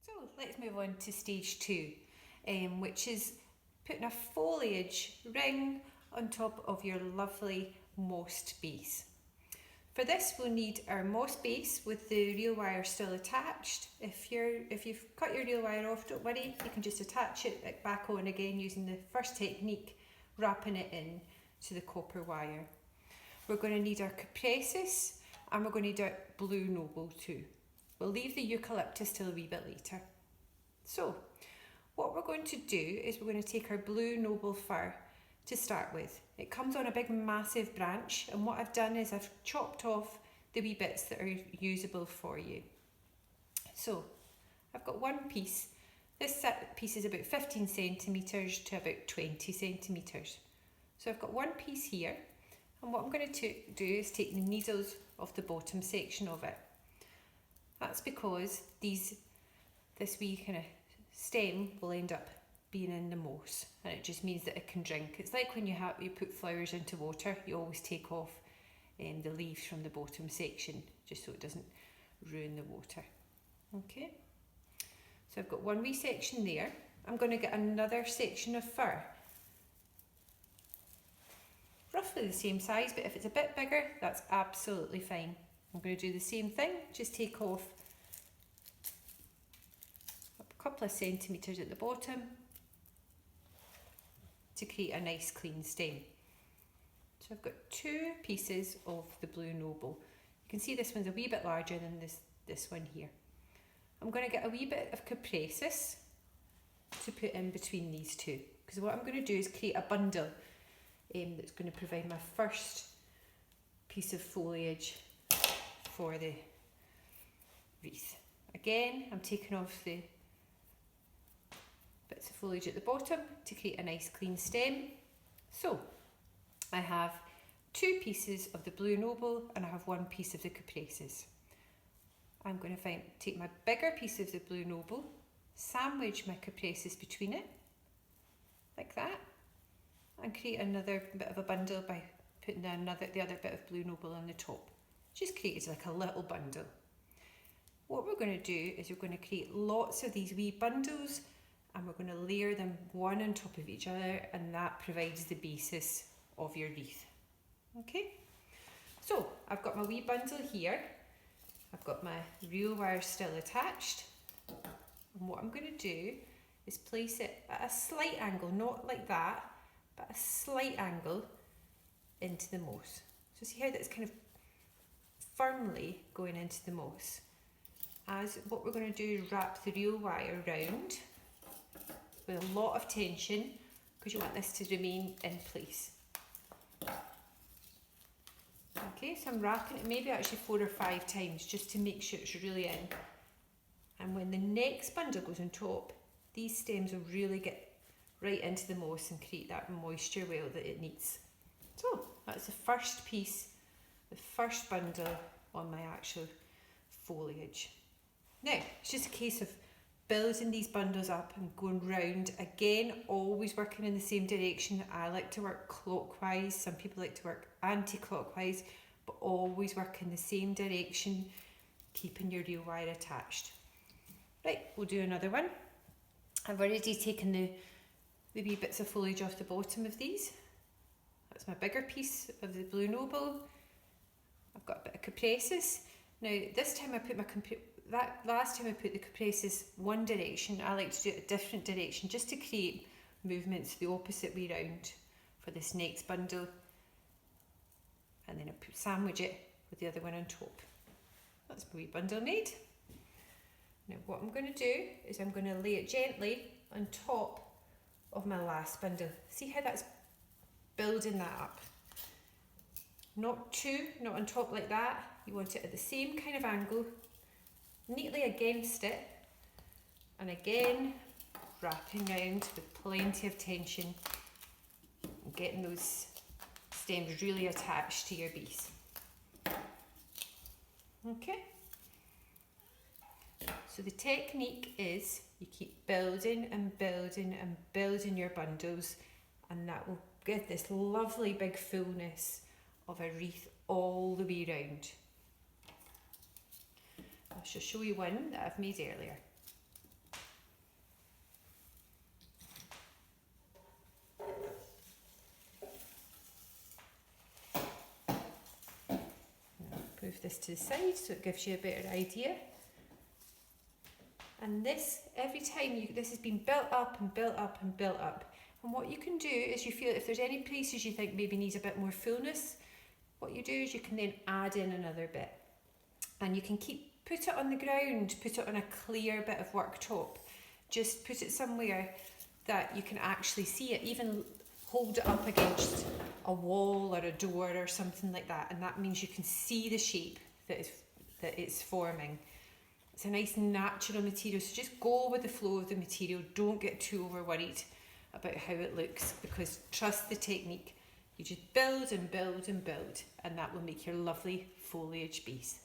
So let's move on to stage 2, which is putting a foliage ring on top of your lovely mossed base. For this we'll need our moss base with the reel wire still attached. If you've cut your reel wire off, don't worry, you can just attach it back on again using the first technique, wrapping it in to the copper wire. We're going to need our cupressus and we're going to need our blue noble too. We'll leave the eucalyptus till a wee bit later. So what we're going to do is we're going to take our blue noble fir to start with. It comes on a big massive branch, and what I've done is I've chopped off the wee bits that are usable for you. So I've got one piece. This piece is about 15 centimetres to about 20 centimetres. So I've got one piece here, and what I'm going to do is take the needles off the bottom section of it. That's because this wee kind of stem will end up being in the moss, and it just means that it can drink. It's like when you put flowers into water, you always take off the leaves from the bottom section just so it doesn't ruin the water. Okay, so I've got one wee section there. I'm going to get another section of fir, roughly the same size, but if it's a bit bigger, that's absolutely fine. I'm going to do the same thing, just take off a couple of centimetres at the bottom to create a nice clean stem. So I've got two pieces of the blue noble. You can see this one's a wee bit larger than this one here. I'm going to get a wee bit of cupressus to put in between these two, because what I'm going to do is create a bundle that's going to provide my first piece of foliage for the wreath. Again, I'm taking off the bits of foliage at the bottom to create a nice clean stem. So I have two pieces of the blue noble and I have one piece of the cupressus. I'm going to take my bigger piece of the blue noble, sandwich my cupressus between it, like that, and create another bit of a bundle by putting the other bit of blue noble on the top. Just creates like a little bundle. What we're going to do is we're going to create lots of these wee bundles, and we're going to layer them one on top of each other, and that provides the basis of your wreath. Okay, so I've got my wee bundle here. I've got my reel wire still attached, and what I'm going to do is place it at a slight angle, not like that, but a slight angle into the moss. So see how that's kind of firmly going into the moss. As what we're going to do is wrap the reel wire around with a lot of tension, because you want this to remain in place. Okay, so I'm wrapping it maybe actually 4 or 5 times just to make sure it's really in. And when the next bundle goes on top, these stems will really get right into the moss and create that moisture well that it needs. So that's the first piece, the first bundle on my actual foliage. Now it's just a case of building these bundles up and going round, again always working in the same direction. I like to work clockwise, some people like to work anti-clockwise, but always work in the same direction, keeping your reel wire attached. Right, we'll do another one. I've already taken the wee bits of foliage off the bottom of these. That's my bigger piece of the blue noble. I've got a bit of cupressus. Now this time I put last time I put the cupressus one direction, I like to do it a different direction just to create movements the opposite way round for this next bundle, and then I sandwich it with the other one on top. That's my wee bundle made. Now what I'm going to do is I'm going to lay it gently on top of my last bundle. See how that's building that up? Not on top like that. You want it at the same kind of angle, neatly against it, and again wrapping around with plenty of tension and getting those stems really attached to your base. Okay, so the technique is you keep building and building and building your bundles, and that will give this lovely big fullness of a wreath all the way round. I shall show you one that I've made earlier. move this to the side so it gives you a better idea. And this, every time this has been built up and built up and built up. And what you can do is you feel if there's any places you think maybe needs a bit more fullness, what you do is you can then add in another bit. And you can put it on the ground, put it on a clear bit of worktop. Just put it somewhere that you can actually see it, even hold it up against a wall or a door or something like that, and that means you can see the shape that it's forming. It's a nice natural material, so just go with the flow of the material. Don't get too over worried about how it looks, because trust the technique. You just build and build and build, and that will make your lovely foliage base.